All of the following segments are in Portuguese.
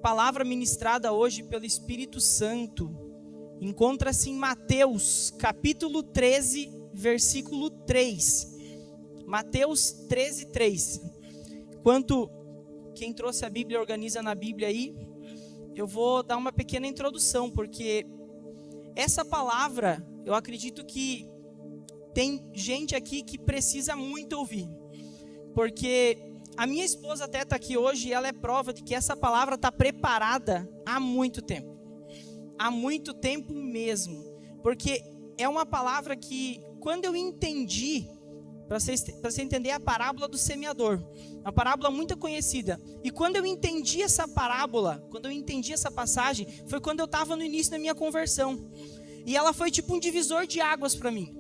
palavra ministrada hoje pelo Espírito Santo encontra-se em Mateus, capítulo 13, versículo 3. Mateus 13, 3. Enquanto quem trouxe a Bíblia organiza na Bíblia aí, eu vou dar uma pequena introdução, porque essa palavra, eu acredito que tem gente aqui que precisa muito ouvir. Porque a minha esposa até está aqui hoje e ela é prova de que essa palavra está preparada há muito tempo. Há muito tempo mesmo. Porque é uma palavra que, quando eu entendi, para você entender a parábola do semeador, uma parábola muito conhecida. E quando eu entendi essa parábola, quando eu entendi essa passagem, foi quando eu estava no início da minha conversão. E ela foi tipo um divisor de águas para mim.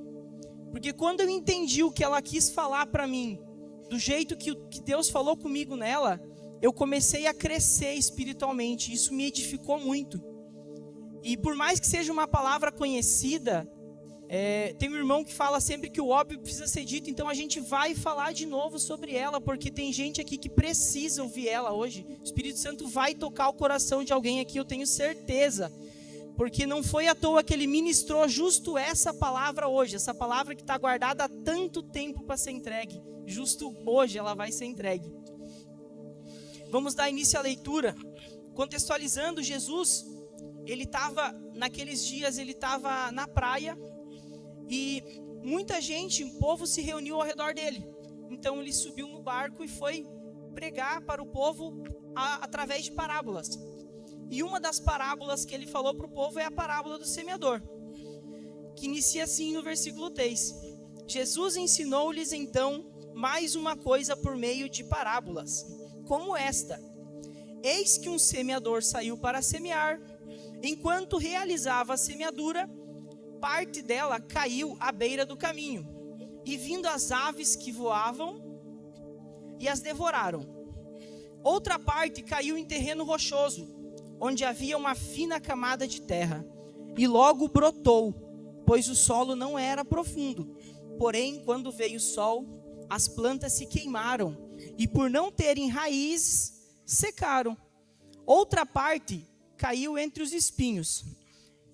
Porque quando eu entendi o que ela quis falar para mim, do jeito que Deus falou comigo nela, eu comecei a crescer espiritualmente. Isso me edificou muito. E por mais que seja uma palavra conhecida, tem um irmão que fala sempre que o óbvio precisa ser dito. Então a gente vai falar de novo sobre ela, porque tem gente aqui que precisa ouvir ela hoje. O Espírito Santo vai tocar o coração de alguém aqui, eu tenho certeza. Porque não foi à toa que ele ministrou justo essa palavra hoje. Essa palavra que está guardada há tanto tempo para ser entregue. Justo hoje ela vai ser entregue. Vamos dar início à leitura. Contextualizando, Jesus, ele estava, naqueles dias, ele estava na praia. E muita gente, o povo se reuniu ao redor dele. Então ele subiu no barco e foi pregar para o povo através de parábolas. E uma das parábolas que ele falou para o povo é a parábola do semeador, que inicia assim no versículo 3. Jesus ensinou-lhes então mais uma coisa por meio de parábolas, como esta. Eis que um semeador saiu para semear. Enquanto realizava a semeadura, parte dela caiu à beira do caminho, e vindo as aves que voavam e as devoraram. Outra parte caiu em terreno rochoso, onde havia uma fina camada de terra, e logo brotou, pois o solo não era profundo. Porém, quando veio o sol, as plantas se queimaram, e por não terem raízes, secaram. Outra parte caiu entre os espinhos.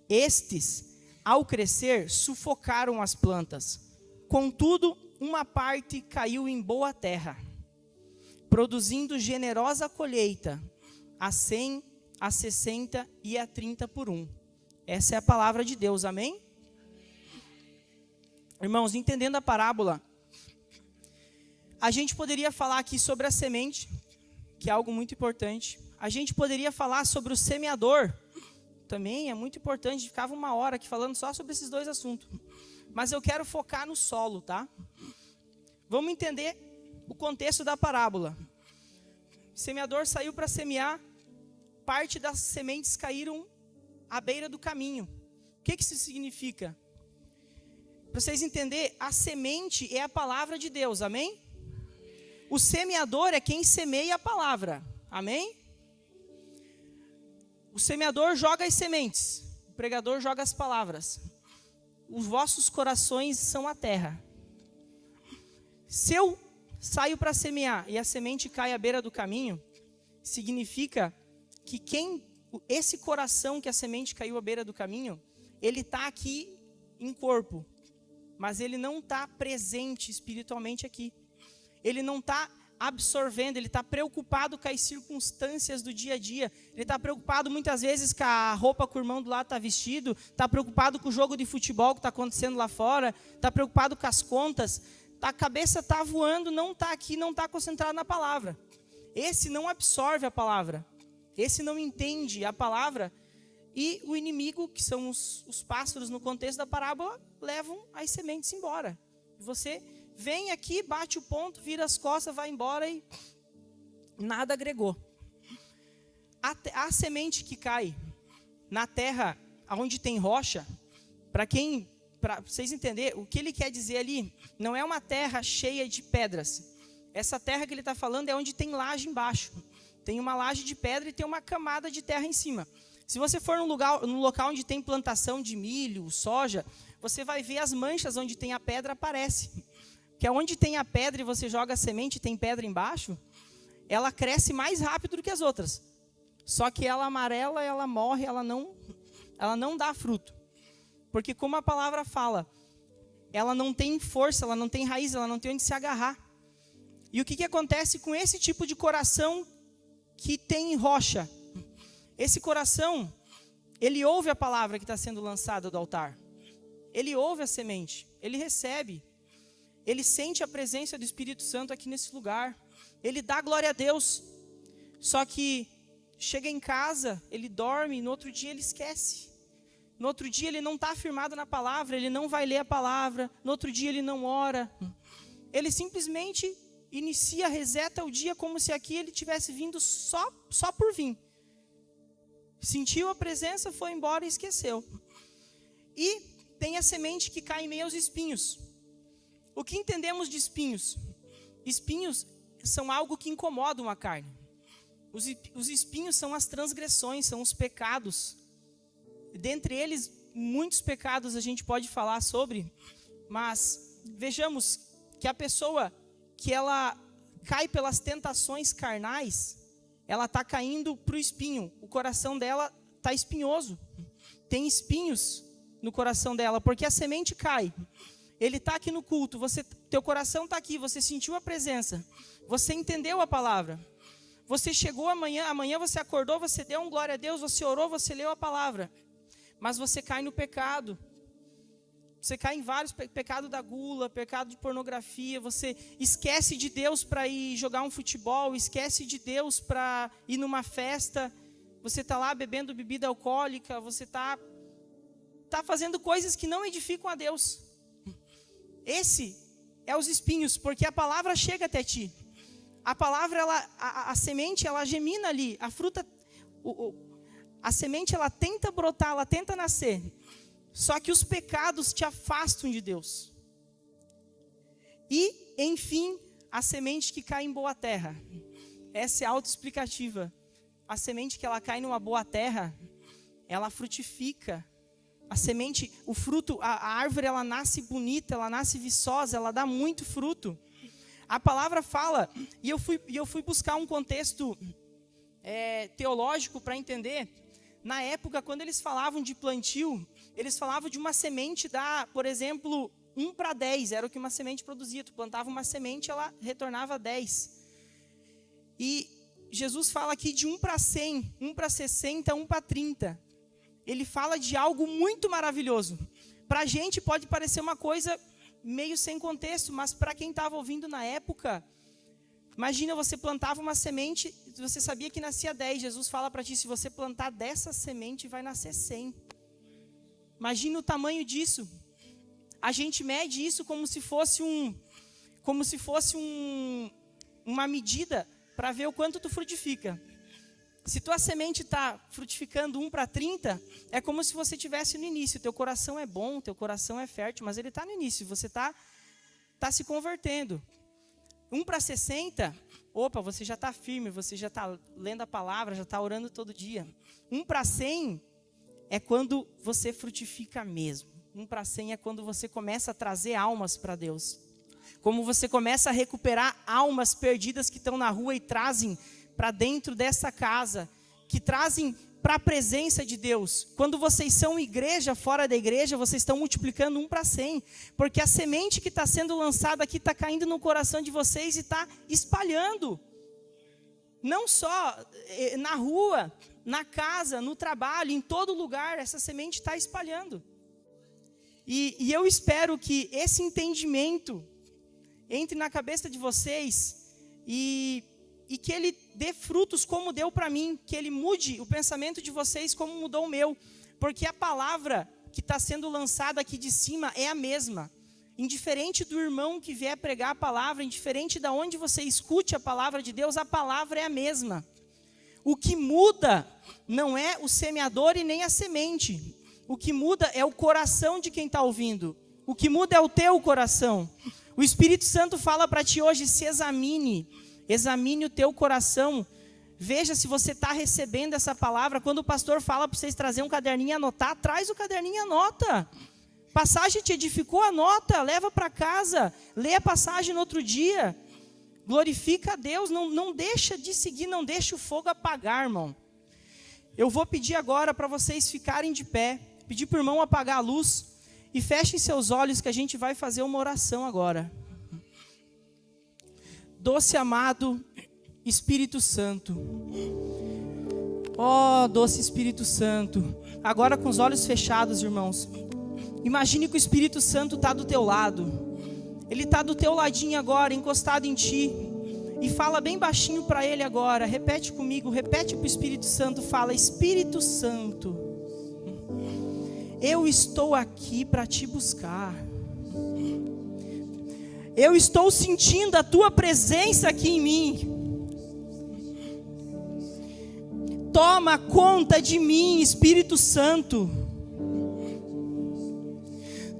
Estes, ao crescer, sufocaram as plantas. Contudo, uma parte caiu em boa terra, produzindo generosa colheita, a 100, a 60 e a 30 por 1. Essa é a palavra de Deus, amém? Irmãos, entendendo a parábola, a gente poderia falar aqui sobre a semente, que é algo muito importante. A gente poderia falar sobre o semeador, também é muito importante. Ficava uma hora aqui falando só sobre esses dois assuntos. Mas eu quero focar no solo, tá? Vamos entender o contexto da parábola. O semeador saiu para semear. Parte das sementes caíram à beira do caminho. O que isso significa? Para vocês entenderem, a semente é a palavra de Deus, amém? O semeador é quem semeia a palavra, amém? O semeador joga as sementes, o pregador joga as palavras. Os vossos corações são a terra. Se eu saio para semear e a semente cai à beira do caminho, significa que esse coração que a semente caiu à beira do caminho, ele está aqui em corpo, mas ele não está presente espiritualmente aqui. Ele não está absorvendo, ele está preocupado com as circunstâncias do dia a dia. Ele está preocupado muitas vezes com a roupa que o irmão do lado está vestido, está preocupado com o jogo de futebol que está acontecendo lá fora, está preocupado com as contas, a cabeça está voando, não está aqui, não está concentrado na palavra. Esse não absorve a palavra. Esse não entende a palavra, e o inimigo, que são os pássaros no contexto da parábola, levam as sementes embora. Você vem aqui, bate o ponto, vira as costas, vai embora e nada agregou. A semente que cai na terra onde tem rocha, para vocês entenderem, o que ele quer dizer ali, não é uma terra cheia de pedras. Essa terra que ele está falando é onde tem laje embaixo. Tem uma laje de pedra e tem uma camada de terra em cima. Se você for num local onde tem plantação de milho, soja, você vai ver as manchas onde tem a pedra aparece. Que é onde tem a pedra e você joga a semente e tem pedra embaixo, ela cresce mais rápido do que as outras. Só que ela amarela, ela morre, ela não dá fruto. Porque como a palavra fala, ela não tem força, ela não tem raiz, ela não tem onde se agarrar. E o que acontece com esse tipo de coração que tem rocha? Esse coração, ele ouve a palavra que está sendo lançada do altar. Ele ouve a semente, ele recebe. Ele sente a presença do Espírito Santo aqui nesse lugar. Ele dá glória a Deus. Só que chega em casa, ele dorme, no outro dia ele esquece. No outro dia ele não está firmado na palavra, ele não vai ler a palavra. No outro dia ele não ora. Ele simplesmente inicia, reseta o dia como se aqui ele tivesse vindo só por vir. Sentiu a presença, foi embora e esqueceu. E tem a semente que cai em meio aos espinhos. O que entendemos de espinhos? Espinhos são algo que incomodam a carne. Os espinhos são as transgressões, são os pecados. Dentre eles, muitos pecados a gente pode falar sobre, mas vejamos que a pessoa que ela cai pelas tentações carnais, ela está caindo para o espinho. O coração dela está espinhoso. Tem espinhos no coração dela, porque a semente cai. Ele está aqui no culto, teu coração está aqui, você sentiu a presença, você entendeu a palavra. Você chegou amanhã você acordou, você deu um glória a Deus, você orou, você leu a palavra. Mas você cai no pecado. Você cai em vários pecado da gula, pecado de pornografia. Você esquece de Deus para ir jogar um futebol, esquece de Deus para ir numa festa. Você está lá bebendo bebida alcoólica, você está fazendo coisas que não edificam a Deus. Esse é os espinhos, porque a palavra chega até ti. A palavra, a semente, ela gemina ali. A fruta, a semente, ela tenta brotar, ela tenta nascer. Só que os pecados te afastam de Deus. E, enfim, a semente que cai em boa terra. Essa é autoexplicativa. A semente que ela cai numa boa terra, ela frutifica. A semente, o fruto, a árvore, ela nasce bonita, ela nasce viçosa, ela dá muito fruto. A palavra fala, e eu fui buscar um contexto teológico para entender. Na época, quando eles falavam de plantio, eles falavam de uma semente dar, por exemplo, 1 para 10, era o que uma semente produzia. Tu plantava uma semente, ela retornava 10. E Jesus fala aqui de 1 para 100, 1 para 60, 1 para 30. Ele fala de algo muito maravilhoso. Para a gente pode parecer uma coisa meio sem contexto, mas para quem estava ouvindo na época, imagina, você plantava uma semente, você sabia que nascia 10, Jesus fala para ti, se você plantar dessa semente, vai nascer 100. Imagina o tamanho disso. A gente mede isso como se fosse uma medida para ver o quanto tu frutifica. Se tua semente está frutificando 1 para 30, é como se você estivesse no início. Teu coração é bom, teu coração é fértil, mas ele está no início. Você está se convertendo. 1 para 60, opa, você já está firme, você já está lendo a palavra, já está orando todo dia. 1 para 100 é quando você frutifica mesmo. 1 para 100 é quando você começa a trazer almas para Deus. Como você começa a recuperar almas perdidas que estão na rua e trazem para dentro dessa casa, que trazem para a presença de Deus. Quando vocês são igreja, fora da igreja, vocês estão multiplicando 1 para 100, porque a semente que está sendo lançada aqui está caindo no coração de vocês e está espalhando. Não só na rua, na casa, no trabalho, em todo lugar, essa semente está espalhando. E eu espero que esse entendimento entre na cabeça de vocês e que ele dê frutos como deu para mim, que ele mude o pensamento de vocês como mudou o meu, porque a palavra que está sendo lançada aqui de cima é a mesma, indiferente do irmão que vier pregar a palavra, indiferente de onde você escute a palavra de Deus, a palavra é a mesma. O que muda não é o semeador e nem a semente, o que muda é o coração de quem está ouvindo, o que muda é o teu coração. O Espírito Santo fala para ti hoje, se examine o teu coração, veja se você está recebendo essa palavra. Quando o pastor fala para vocês trazer um caderninho e anotar, traz o caderninho e anota. Passagem te edificou, anota, leva para casa, lê a passagem no outro dia, glorifica a Deus, não deixa de seguir, não deixa o fogo apagar, irmão. Eu vou pedir agora para vocês ficarem de pé, pedir para o irmão apagar a luz e fechem seus olhos que a gente vai fazer uma oração agora. Doce amado Espírito Santo, ó doce Espírito Santo, agora com os olhos fechados, irmãos, imagine que o Espírito Santo está do teu lado, ele está do teu ladinho agora, encostado em ti, e fala bem baixinho para ele agora, repete comigo, repete para o Espírito Santo, fala: Espírito Santo, eu estou aqui para te buscar, eu estou sentindo a tua presença aqui em mim, toma conta de mim, Espírito Santo,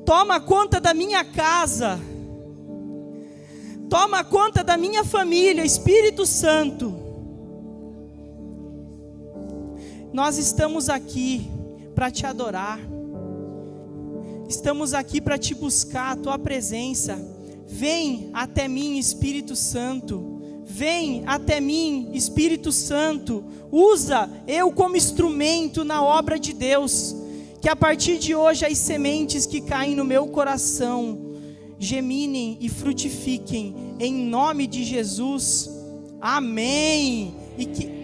toma conta da minha casa, toma conta da minha família, Espírito Santo. Nós estamos aqui para te adorar, estamos aqui para te buscar a tua presença. Vem até mim, Espírito Santo, vem até mim, Espírito Santo, usa eu como instrumento na obra de Deus, que a partir de hoje as sementes que caem no meu coração geminem e frutifiquem, em nome de Jesus, amém. E que